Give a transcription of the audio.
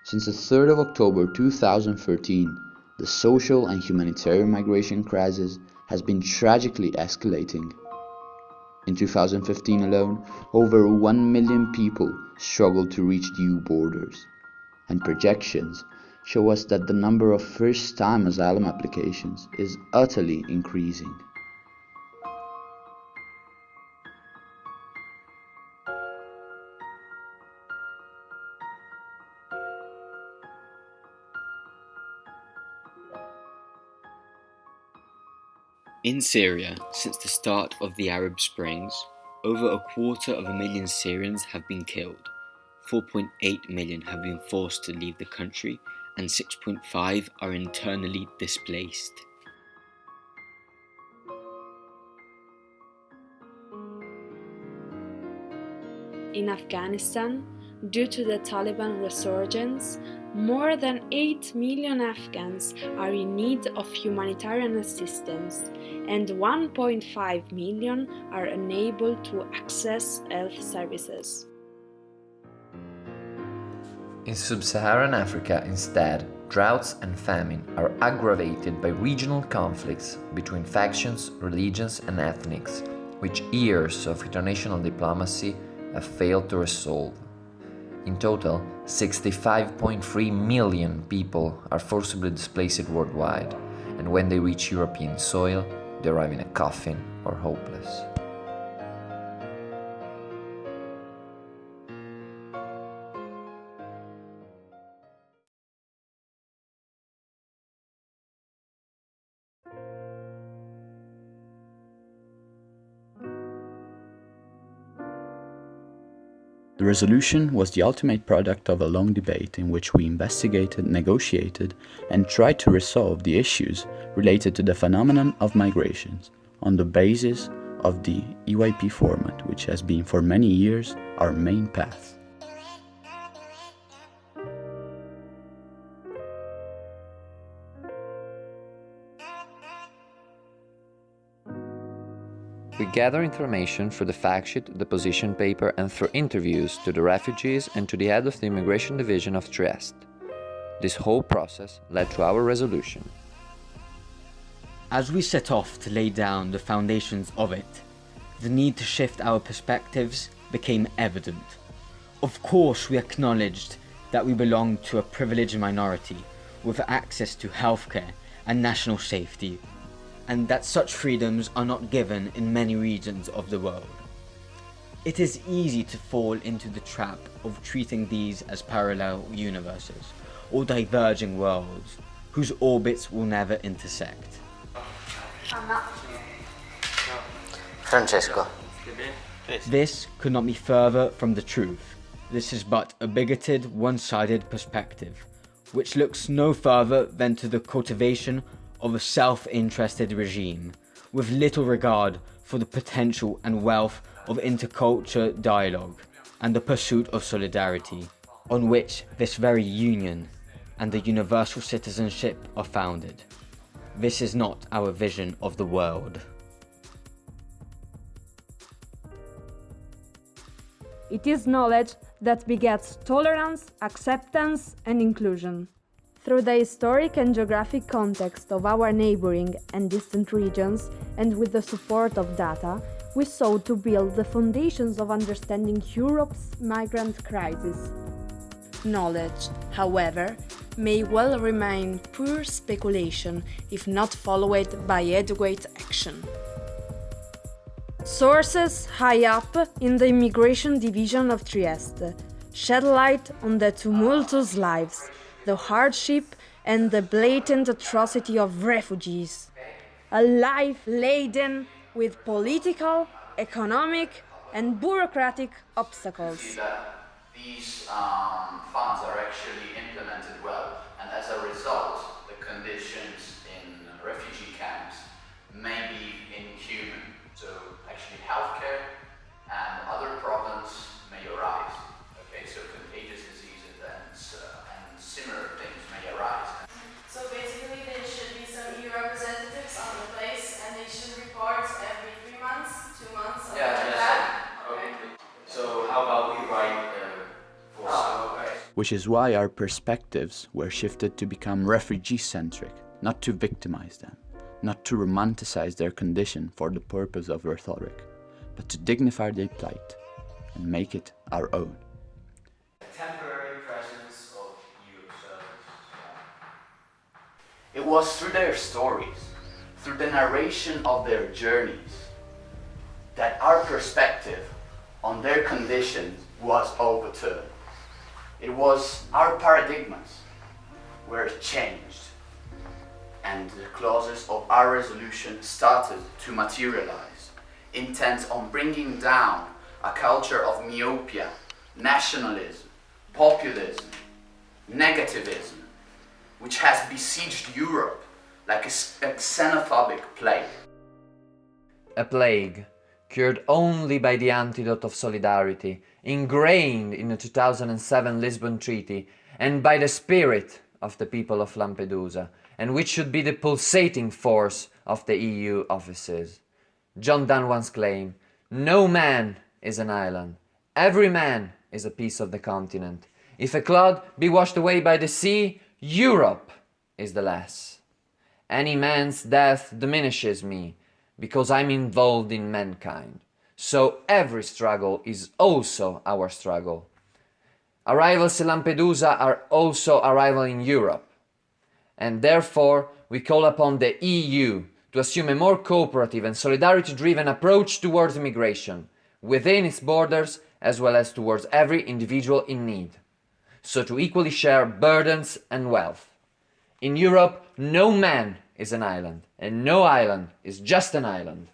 Since the 3rd of October 2013, the social and humanitarian migration crisis has been tragically escalating. In 2015 alone, over 1 million people struggled to reach the EU borders, and projections show us that the number of first-time asylum applications is utterly increasing. In Syria, since the start of the Arab Springs, over 250,000 Syrians have been killed, 4.8 million have been forced to leave the country, and 6.5 are internally displaced. In Afghanistan, due to the Taliban resurgence, more than 8 million Afghans are in need of humanitarian assistance, and 1.5 million are unable to access health services. In sub-Saharan Africa, instead, droughts and famine are aggravated by regional conflicts between factions, religions, and ethnics, which years of international diplomacy have failed to resolve. In total, 65.3 million people are forcibly displaced worldwide, and when they reach European soil, they arrive in a coffin or hopeless. The resolution was the ultimate product of a long debate in which we investigated, negotiated, and tried to resolve the issues related to the phenomenon of migrations on the basis of the EYP format, which has been for many years our main path. We gather information through the fact sheet, the position paper, and through interviews to the refugees and to the head of the immigration division of Trieste. This whole process led to our resolution. As we set off to lay down the foundations of it, the need to shift our perspectives became evident. Of course, we acknowledged that we belonged to a privileged minority with access to healthcare and national safety, and that such freedoms are not given in many regions of the world. It is easy to fall into the trap of treating these as parallel universes or diverging worlds whose orbits will never intersect. Francesco. This could not be further from the truth. This is but a bigoted, one-sided perspective, which looks no further than to the cultivation of a self-interested regime, with little regard for the potential and wealth of intercultural dialogue and the pursuit of solidarity, on which this very union and the universal citizenship are founded. This is not our vision of the world. It is knowledge that begets tolerance, acceptance, and inclusion. Through the historic and geographic context of our neighboring and distant regions, and with the support of data, we sought to build the foundations of understanding Europe's migrant crisis. Knowledge, however, may well remain pure speculation if not followed by adequate action. Sources high up in the immigration division of Trieste shed light on the tumultuous lives, the hardship and the blatant atrocity of refugees. A life laden with political, economic, and bureaucratic obstacles. These funds are actually implemented well, and as a result, the conditions in refugee camps may be inhuman. So actually healthcare and other problems may arise. Okay, so contagious diseases and similar things may arise. So basically there should be some EU representatives on the place and they should report every 3 months, 2 months, something like that. Okay. So how about we write for which is why our perspectives were shifted to become refugee-centric, not to victimize them, not to romanticize their condition for the purpose of rhetoric, but to dignify their plight and make it our own. Temporary presence of Euroservice. It was through their stories, through the narration of their journeys, that our perspective on their conditions was overturned. It was our paradigms were changed, and the clauses of our resolution started to materialize, intent on bringing down a culture of myopia, nationalism, populism, negativism, which has besieged Europe like a xenophobic plague. A plague cured only by the antidote of solidarity, ingrained in the 2007 Lisbon Treaty, and by the spirit of the people of Lampedusa, and which should be the pulsating force of the EU offices. John Donne once claimed, "No man is an island, every man is a piece of the continent. If a cloud be washed away by the sea, Europe is the less. Any man's death diminishes me, because I'm involved in mankind. So every struggle is also our struggle. Arrivals in Lampedusa are also arrival in Europe. And therefore, we call upon the EU to assume a more cooperative and solidarity-driven approach towards immigration, within its borders as well as towards every individual in need, so to equally share burdens and wealth. In Europe, no man is an island, and no island is just an island.